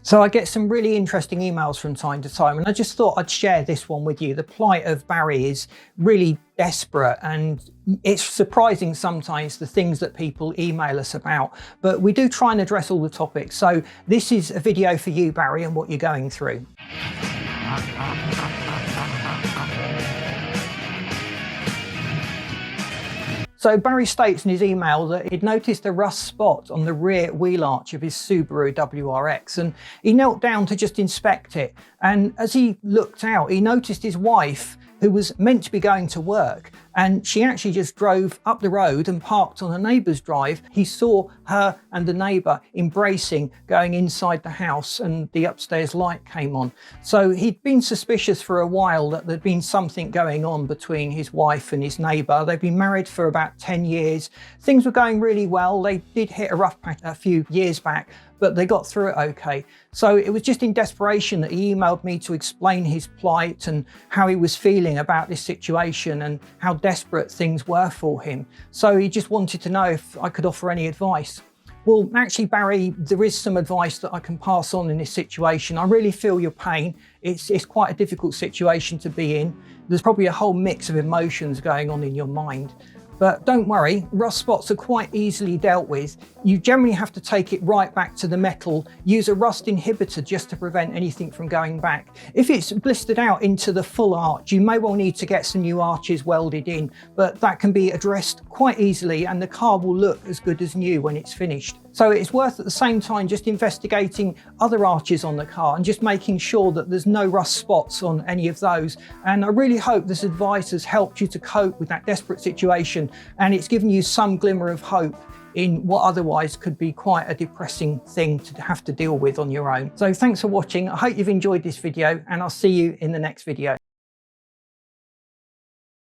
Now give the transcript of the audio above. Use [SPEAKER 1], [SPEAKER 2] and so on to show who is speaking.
[SPEAKER 1] So I get some really interesting emails from time to time, and I just thought I'd share this one with you. The plight of Barry is really desperate, and it's surprising sometimes the things that people email us about, but we do try and address all the topics. So this is a video for you, Barry, and what you're going through. So Barry states in his email that he'd noticed a rust spot on the rear wheel arch of his Subaru WRX, and he knelt down to just inspect it. And as he looked out, he noticed his wife, who was meant to be going to work, and she actually just drove up the road and parked on a neighbour's drive. He saw her and the neighbour embracing, going inside the house, and the upstairs light came on. So he'd been suspicious for a while that there'd been something going on between his wife and his neighbour. They've been married for about 10 years. Things were going really well. They did hit a rough patch a few years back, but they got through it okay. So it was just in desperation that he emailed me to explain his plight and how he was feeling about this situation and how desperate things were for him. So he just wanted to know if I could offer any advice. Well, actually, Barry, there is some advice that I can pass on in this situation. I really feel your pain. It's quite a difficult situation to be in. There's probably a whole mix of emotions going on in your mind. But don't worry, rust spots are quite easily dealt with. You generally have to take it right back to the metal, use a rust inhibitor just to prevent anything from going back. If it's blistered out into the full arch, you may well need to get some new arches welded in, but that can be addressed quite easily and the car will look as good as new when it's finished. So it's worth at the same time just investigating other arches on the car and just making sure that there's no rust spots on any of those. And I really hope this advice has helped you to cope with that desperate situation, and it's given you some glimmer of hope in what otherwise could be quite a depressing thing to have to deal with on your own. So thanks for watching. I hope you've enjoyed this video, and I'll see you in the next video.